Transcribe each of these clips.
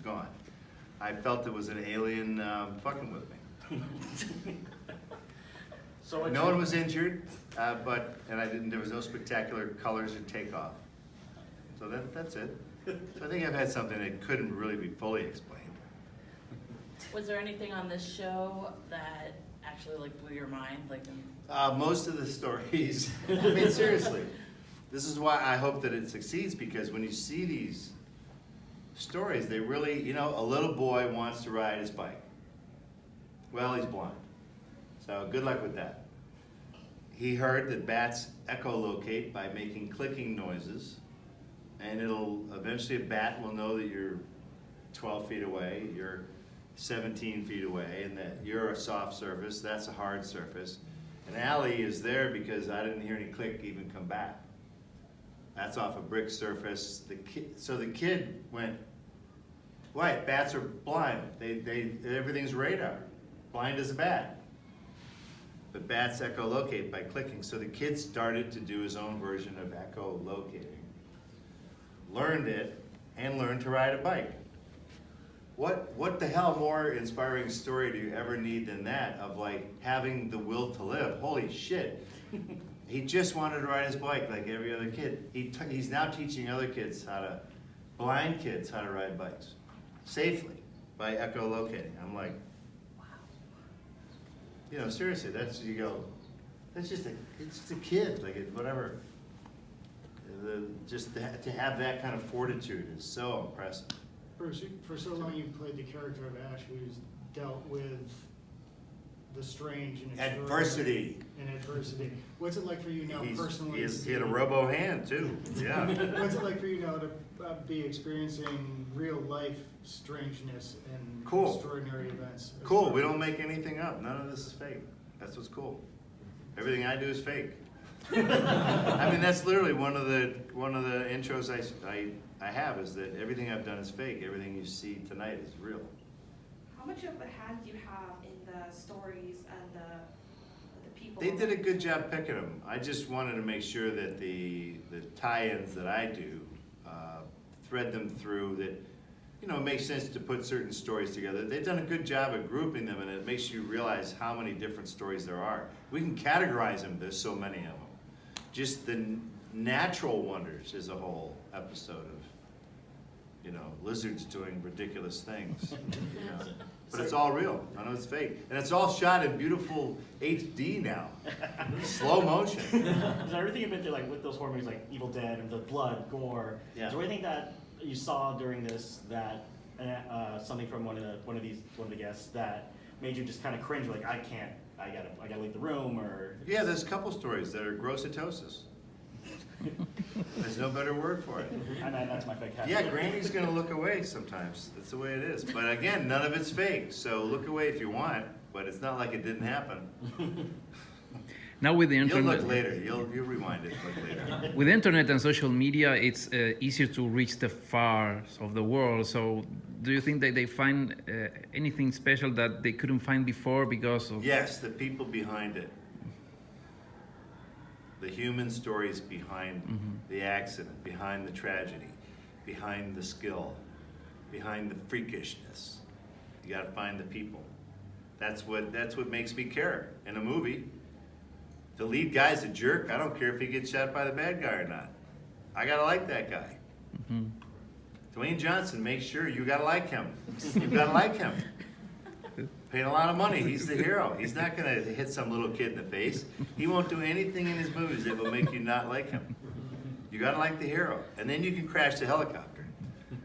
gone. I felt it was an alien fucking with me. So No one was injured, there was no spectacular colors or takeoff. So that's it. So I think I've had something that couldn't really be fully explained. Was there anything on this show that actually like blew your mind? Most of the stories, I mean, seriously, this is why I hope that it succeeds, because when you see these stories, they really, a little boy wants to ride his bike. Well, he's blind. So good luck with that. He heard that bats echolocate by making clicking noises, and eventually a bat will know that you're 12 feet away, you're 17 feet away, and that you're a soft surface, that's a hard surface. And Allie is there because I didn't hear any click even come back. That's off a brick surface. So the kid went, right, bats are blind. Everything's radar. Blind as a bat. But bats echolocate by clicking. So the kid started to do his own version of echolocating. Learned it, and learned to ride a bike. What the hell more inspiring story do you ever need than that, of like having the will to live? Holy shit. He just wanted to ride his bike like every other kid. He's now teaching other kids blind kids how to ride bikes safely by echolocating. I'm like, wow. Seriously, that's just a kid, whatever. Just to have that kind of fortitude is so impressive. Bruce, for so long you played the character of Ash, who's dealt with the strange and adversity. What's it like for you now personally? He had a robo hand too. Yeah. What's it like for you now to be experiencing real life strangeness and extraordinary events? Cool. We don't make anything up. None of this is fake. That's what's cool. Everything I do is fake. I mean, that's literally one of the intros I have, is that everything I've done is fake. Everything you see tonight is real. How much of a hand do you have in the stories and the people? They did a good job picking them. I just wanted to make sure that the tie-ins that I do thread them through, that it makes sense to put certain stories together. They've done a good job of grouping them, and it makes you realize how many different stories there are. We can categorize them. There's so many of them. Just the natural wonders is a whole episode of lizards doing ridiculous things. But it's all real. None of it's fake. And it's all shot in beautiful HD now. Slow motion. So everything you've been through, like with those horror movies like Evil Dead and the blood, gore, is there anything that you saw during this that something from one of the guests that made you just kind of cringe, like I gotta leave the room, or? Yeah, there's a couple stories that are grossitosis. There's no better word for it. And that's my fake hat. Yeah, Granny's gonna look away sometimes. That's the way it is. But again, none of it's fake. So look away if you want, but it's not like it didn't happen. Now with the internet, you'll look later. You'll rewind it. Look later. With the internet and social media, it's easier to reach the far of the world. So, do you think that they find anything special that they couldn't find before because of? Yes, the people behind it, the human stories behind the accident, behind the tragedy, behind the skill, behind the freakishness. You got to find the people. That's what makes me care in a movie. The lead guy's a jerk. I don't care if he gets shot by the bad guy or not. I gotta like that guy. Dwayne Johnson, make sure you gotta like him. You gotta like him. Paying a lot of money. He's the hero. He's not gonna hit some little kid in the face. He won't do anything in his movies that will make you not like him. You gotta like the hero, and then you can crash the helicopter.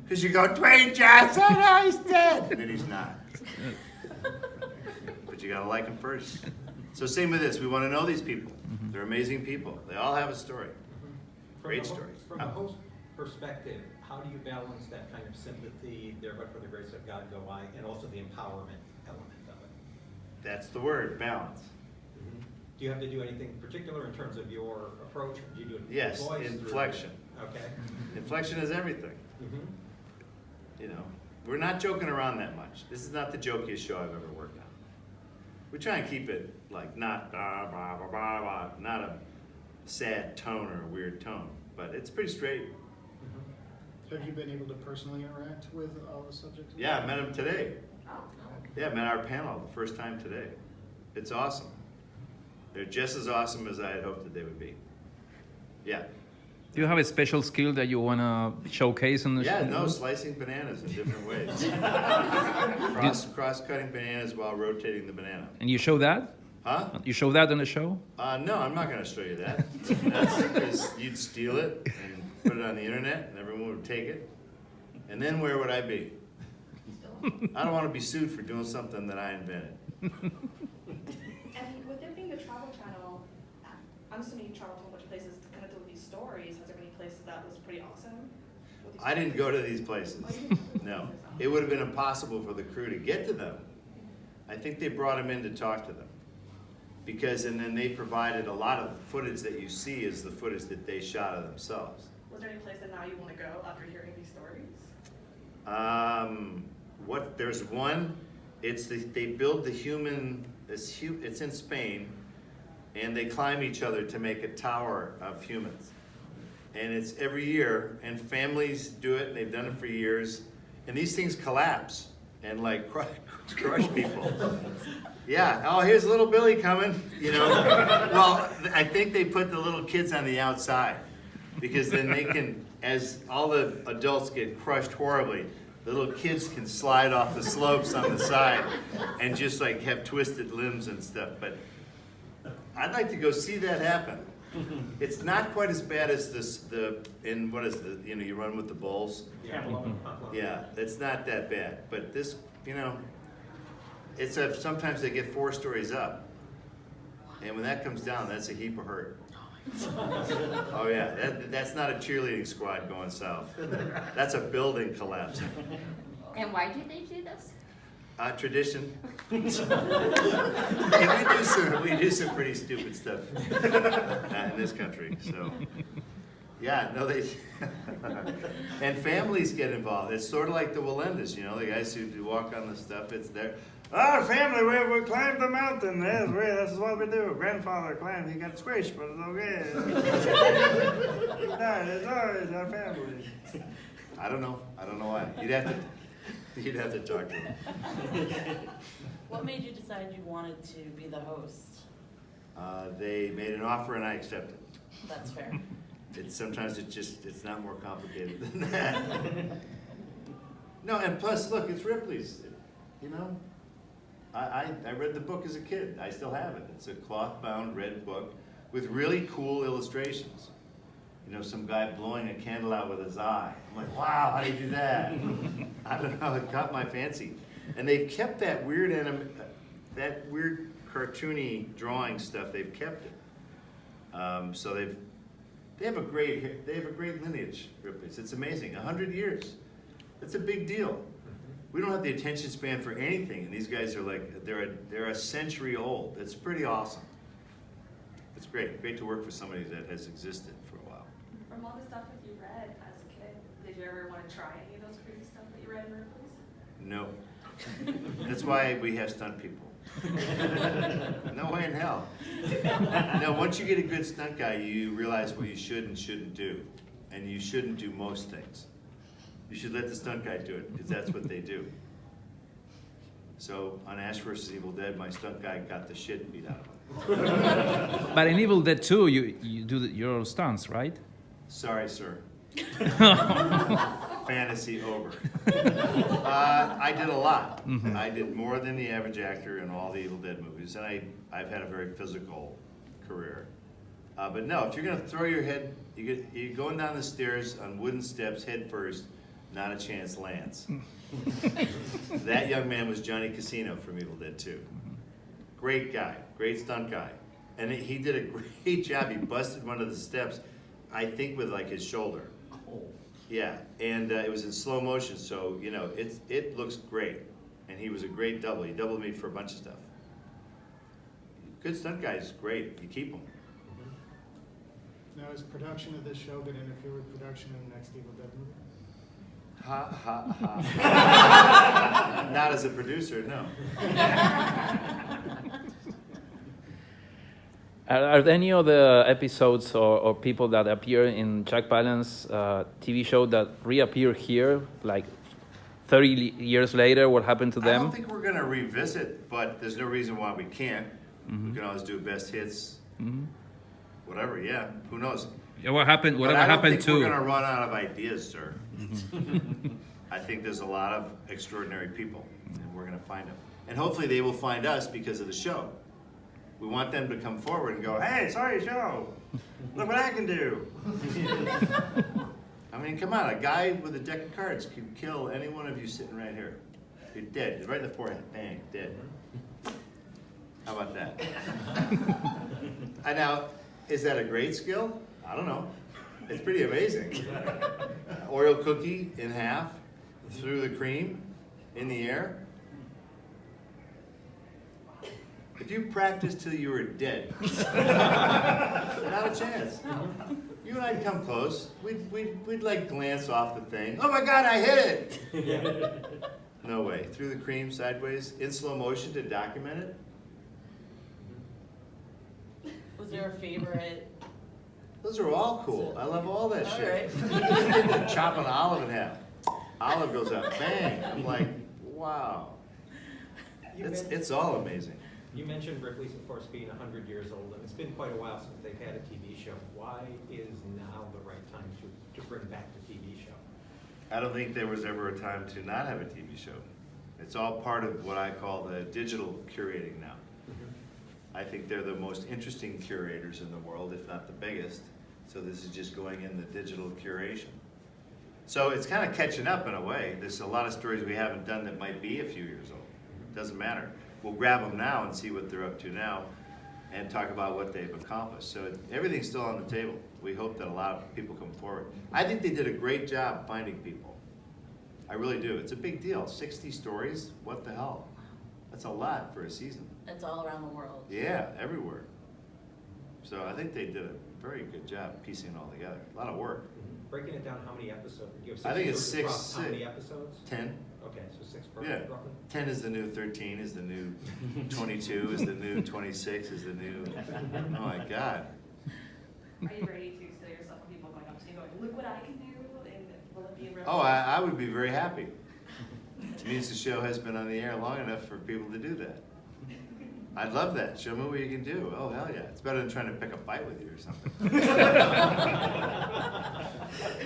Because you go, Dwayne Johnson, oh, he's dead, and then he's not. But you gotta like him first. So same with this. We want to know these people. They're amazing people. They all have a story. Great stories. From a host perspective, how do you balance that kind of sympathy, there but for the grace of God go I, and also the empowerment element of it? That's the word, balance. Do you have to do anything particular in terms of your approach? Do you do it with Yes, voice? inflection. Okay. Inflection is everything. We're not joking around that much. This is not the jokiest show I've ever worked on. We try and keep it like not blah, blah, blah, blah, blah, not a sad tone or a weird tone, but it's pretty straight. Have you been able to personally interact with all the subjects? Yeah, I met them today. Oh, Yeah, met our panel the first time today. It's awesome. They're just as awesome as I had hoped that they would be. Yeah. Do you have a special skill that you want to showcase on the show? Yeah, no, slicing bananas in different ways. Cross-cutting bananas while rotating the banana. And you show that? Huh? You show that on the show? No, I'm not going to show you that. That's because you'd steal it and put it on the internet and everyone would take it. And then where would I be? I don't want to be sued for doing something that I invented. and with it being the travel channel, I'm assuming you traveled to a bunch of places to connect with these stories. Has there been any places that was pretty awesome? with these I didn't stories? go to these places. Oh, you didn't? No. It would have been impossible for the crew to get to them. I think they brought them in to talk to them. And then they provided a lot of footage that you see is the footage that they shot of themselves. Was there any place that now you want to go after hearing these stories? There's one, they build the human, it's in Spain, and they climb each other to make a tower of humans. And it's every year, and families do it, and they've done it for years, and these things collapse and like crush people. Yeah, oh, here's little Billy coming, you know. Well, I think they put the little kids on the outside because then they can, as all the adults get crushed horribly, the little kids can slide off the slopes on the side and just like have twisted limbs and stuff. But I'd like to go see that happen. It's not quite as bad as you run with the bulls. Campbell. Yeah, it's not that bad. But this, sometimes they get 4 stories up. And when that comes down, that's a heap of hurt. Oh yeah, that's not a cheerleading squad going south. That's a building collapse. And why do they do this? Tradition. We do some pretty stupid stuff in this country. So, yeah, no, they and families get involved. It's sort of like the Wallendas, the guys who walk on the stuff. It's their family. We climbed the mountain. This is what we do. Grandfather climbed. He got squished, but it's okay. He died. It's always our family. I don't know why. You'd have to talk to him. What made you decide you wanted to be the host? They made an offer and I accepted. That's fair. Sometimes it's not more complicated than that. No, and plus, look, it's Ripley's. I read the book as a kid. I still have it. It's a cloth-bound red book with really cool illustrations. Some guy blowing a candle out with his eye. I'm like, wow, how do you do that? I don't know, it caught my fancy. And they've kept that weird cartoony drawing stuff. They've kept it. So they have a great lineage, Ripley's. It's amazing. 100 years. That's a big deal. We don't have the attention span for anything, and these guys are they're a century old. It's pretty awesome. It's great to work for somebody that has existed for a while. From all the stuff that you read as a kid, did you ever want to try any of those crazy stuff that you read in Ripley's? No. That's why we have stunt people. No way in hell. No, once you get a good stunt guy, you realize what you should and shouldn't do. And you shouldn't do most things. You should let the stunt guy do it, because that's what they do. So on Ash vs. Evil Dead, my stunt guy got the shit beat out of him. But in Evil Dead 2, you do your stunts, right? Sorry, sir. Fantasy over. I did a lot. Mm-hmm. I did more than the average actor in all the Evil Dead movies, and I've had a very physical career. But no, if you're going to throw your head, you're going down the stairs on wooden steps head first, not a chance lands. That young man was Johnny Casino from Evil Dead 2. Great guy, great stunt guy. And he did a great job. He busted one of the steps, I think with like his shoulder. Yeah, and it was in slow motion, so it looks great. And he was a great double. He doubled me for a bunch of stuff. Good stunt guy is great. You keep him. Now, is production of this show going to interfere with production of the next Evil Dead movie? Ha ha ha. Not as a producer, no. Are any of the episodes or people that appear in Jack Palance TV show that reappear here, like 30 years later? What happened to I them? don't think we're gonna revisit, but there's no reason why we can't. Mm-hmm. We can always do best hits, whatever. Yeah, who knows? Yeah, what happened? But Whatever I don't happened think we're to? gonna run out of ideas, sir. I think there's a lot of extraordinary people, and we're gonna find them. And hopefully they will find us because of the show. We want them to come forward and go, hey, saw your show. Look what I can do. I mean, come on, a guy with a deck of cards can kill any one of you sitting right here. You're dead, right in the forehead, bang, dead. How about that? And now, is that a great skill? I don't know. It's pretty amazing. Oreo cookie in half, through the cream, in the air. If you practiced till you were dead, not a chance. You and I'd come close. We'd like glance off the thing. Oh my God, I hit it! No way. Through the cream, sideways, in slow motion to document it. Was there a favorite? Those are all cool. I love all that All shit. right. Chop an olive in half. Olive goes up, bang. I'm like, wow. It's all amazing. You mentioned Ripley's, of course, being 100 years old, and it's been quite a while since they've had a TV show. Why is now the right time to bring back the TV show? I don't think there was ever a time to not have a TV show. It's all part of what I call the digital curating now. I think they're the most interesting curators in the world, if not the biggest. So this is just going in the digital curation. So it's kind of catching up in a way. There's a lot of stories we haven't done that might be a few years old. Doesn't matter. We'll grab them now and see what they're up to now and talk about what they've accomplished. So everything's still on the table. We hope that a lot of people come forward. I think they did a great job finding people. I really do. It's a big deal. 60 stories? What the hell? That's a lot for a season. It's all around the world. Yeah, everywhere. So I think they did a very good job piecing it all together. A lot of work. Breaking it down, how many episodes? You have I think it's stories across 6. How many episodes? 10. Okay, so 6 Yeah. roughly? 10 is the new 13, is the new 22, is the new 26, is the new, oh my God. Are you ready to steal yourself from people going up to you going, look what I can do, and will it be a real? Oh, I would be very happy. It means the show has been on the air long enough for people to do that. I'd love that. Show me what you can do. Oh, hell yeah. It's better than trying to pick a fight with you or something.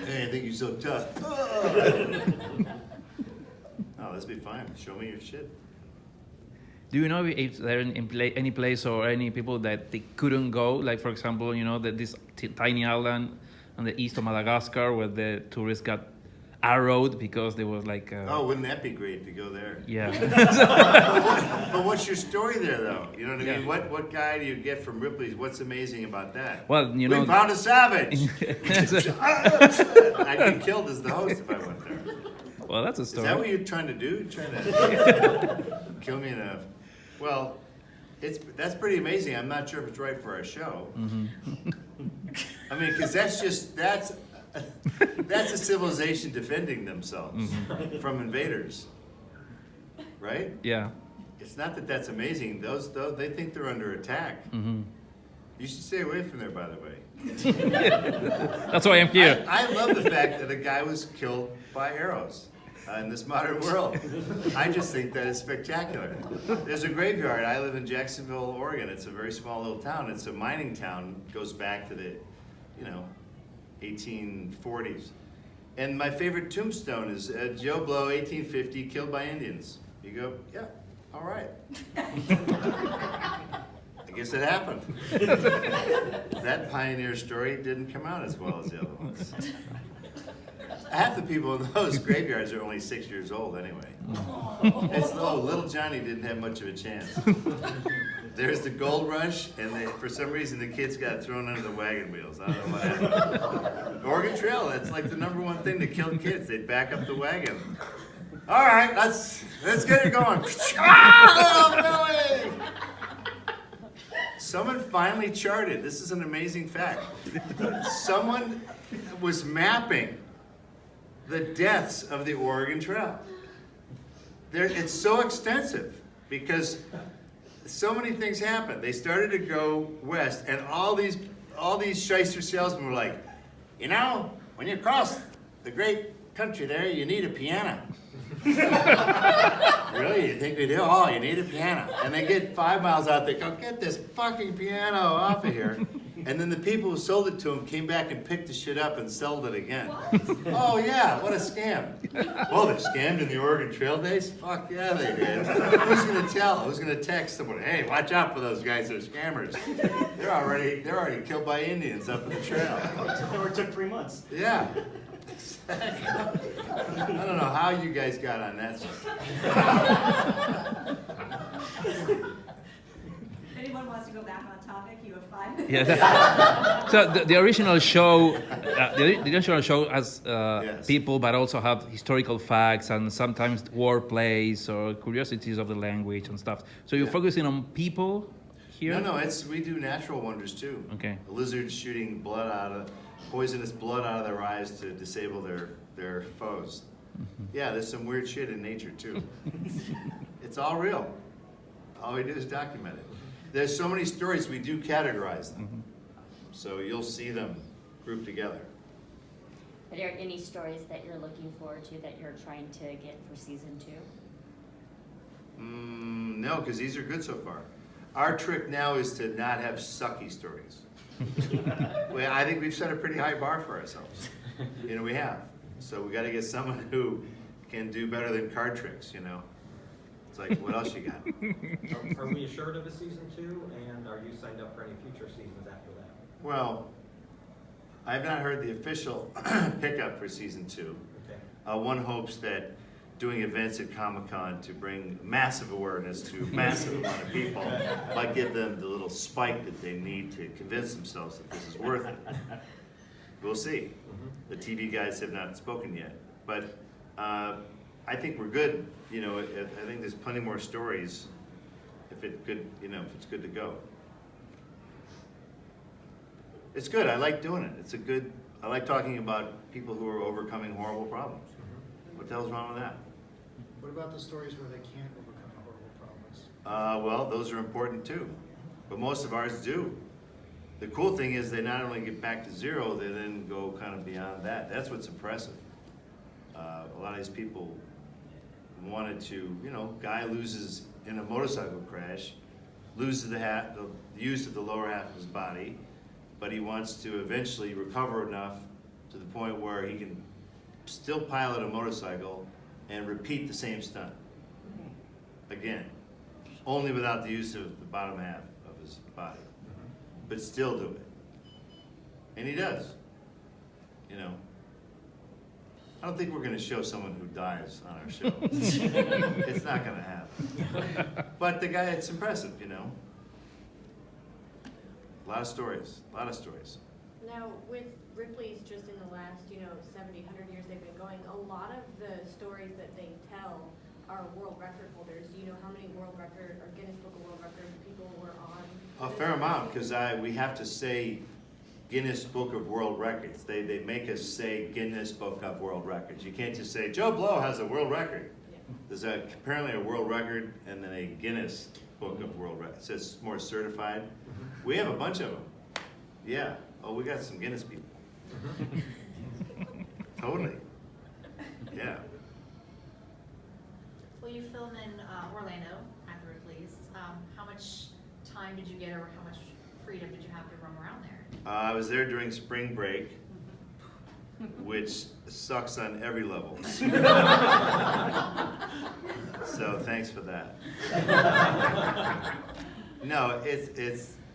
Hey, I think you're so tough. Oh, this be fine. Show me your shit. Do you know if there any place or any people that they couldn't go? Like, for example, you know, this tiny island on the east of Madagascar where the tourists got arrowed because there was like... Oh, wouldn't that be great to go there? Yeah. But what's your story there, though? You know what I mean? Yeah. What guy do you get from Ripley's? What's amazing about that? Well, you know... We found a savage! I'd get killed as the host if I went there. Well, that's a Is story. that what you're trying to do? Trying to kill me in a... Well, that's pretty amazing. I'm not sure if it's right for our show. Mm-hmm. I mean, because that's a civilization defending themselves from invaders, right? Yeah. It's not that that's amazing. Those they think they're under attack. Mm-hmm. You should stay away from there, by the way. That's why I'm here. I love the fact that a guy was killed by arrows in this modern world. I just think that is spectacular. There's a graveyard. I live in Jacksonville, Oregon. It's a very small little town. It's a mining town. It goes back to the, 1840s. And my favorite tombstone is Joe Blow, 1850, killed by Indians. You go, yeah, all right. I guess it happened. That pioneer story didn't come out as well as the other ones. Half the people in those graveyards are only 6 years old anyway. Little Johnny didn't have much of a chance. There's the gold rush, and for some reason the kids got thrown under the wagon wheels. I don't know what happened. Oregon Trail, that's like the #1 thing to kill kids. They'd back up the wagon. All right, let's get it going. Oh, Billy! Someone finally charted. This is an amazing fact. Someone was mapping the deaths of the Oregon Trail. It's so extensive because so many things happened. They started to go west, and all these shyster salesmen were like, you know, when you cross the great country there, you need a piano. Really? You think we do? Oh, you need a piano. And they get 5 miles out, they go, get this fucking piano off of here. And then the people who sold it to them came back and picked the shit up and sold it again. What? Oh yeah, what a scam. Oh, they scammed in the Oregon Trail days? Fuck yeah, they did. Who's gonna tell? Who's gonna text someone, hey, watch out for those guys, they're scammers. They're already killed by Indians up in the trail. It took 3 months. Yeah. I don't know how you guys got on that subject. If anyone wants to go back on topic, you have 5 minutes. Yeah. So the original show, the original show has Yes. people, but also have historical facts and sometimes word plays or curiosities of the language and stuff. So you're Yeah. focusing on people here? No, we do natural wonders too. Okay. Lizards shooting poisonous blood out of their eyes to disable their foes. Yeah, there's some weird shit in nature too. It's all real. All we do is document it. There's so many stories, we do categorize them. So you'll see them grouped together. Are there any stories that you're looking forward to that you're trying to get for season 2? No, because these are good so far. Our trick now is to not have sucky stories. Well, I think we've set a pretty high bar for ourselves. You know, we have. So we got to get someone who can do better than card tricks, you know. It's like, what else you got? Are we assured of a season 2, and are you signed up for any future seasons after that? Well, I have not heard the official pickup for season 2. Okay. One hopes that doing events at Comic-Con to bring massive awareness to a massive amount of people might give them the little spike that they need to convince themselves that this is worth it. We'll see. The TV guys have not spoken yet, but I think we're good. You know, I think there's plenty more stories if it's good to go. It's good. I like doing it. I like talking about people who are overcoming horrible problems. What the hell's wrong with that? What about the stories where they can't overcome horrible problems? Well, those are important too, but most of ours do. The cool thing is they not only get back to zero, they then go kind of beyond that. That's what's impressive. A lot of these people wanted to, guy loses in a motorcycle crash, loses the use of the lower half of his body, but he wants to eventually recover enough to the point where he can still pilot a motorcycle and repeat the same stunt again, only without the use of the bottom half of his body, but still do it. And he does. I don't think we're going to show someone who dies on our show. It's not going to happen. But the guy, it's impressive, A lot of stories. Now, with Ripley's just in the last, 70, 100 years they've been going, a lot of the stories that they tell are world record holders. Do you know how many world record or Guinness Book of World Records people were on? A fair amount, because we have to say Guinness Book of World Records. They make us say Guinness Book of World Records. You can't just say Joe Blow has a world record. Yeah. There's apparently a world record and then a Guinness Book of World Records. So it's more certified. We have a bunch of them. Yeah. Oh, we got some Guinness people. Totally. Yeah. Well, you filmed in Orlando at the Ripley's. How much time did you get, or how much freedom did you have to roam around there? I was there during spring break, which sucks on every level. So thanks for that. No, it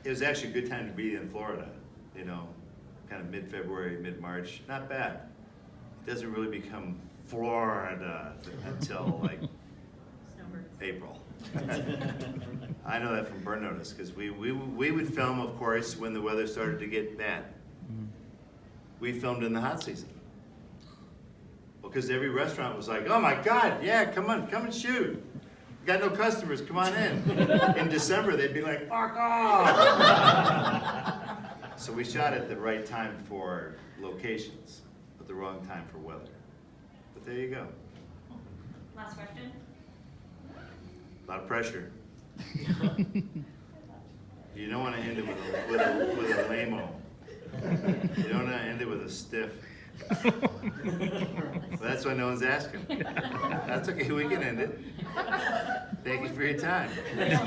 was actually a good time to be in Florida, kind of mid-February, mid-March. Not bad. It doesn't really become Florida until like Snowbirds. April. I know that from Burn Notice, because we would film, of course, when the weather started to get bad. We filmed in the hot season. Well, because every restaurant was like, oh my God, yeah, come and shoot. We got no customers, come on in. In December, they'd be like, fuck off. So we shot at the right time for locations, but the wrong time for weather. But there you go. Last question. A lot of pressure. You don't want to end it with a lame-o. You don't want to end it with a stiff. Well, that's why no one's asking. That's okay, we can end it. Thank you for your time. Thank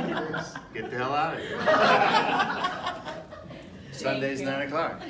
you, Bruce. Get the hell out of here. Sunday's 9 o'clock.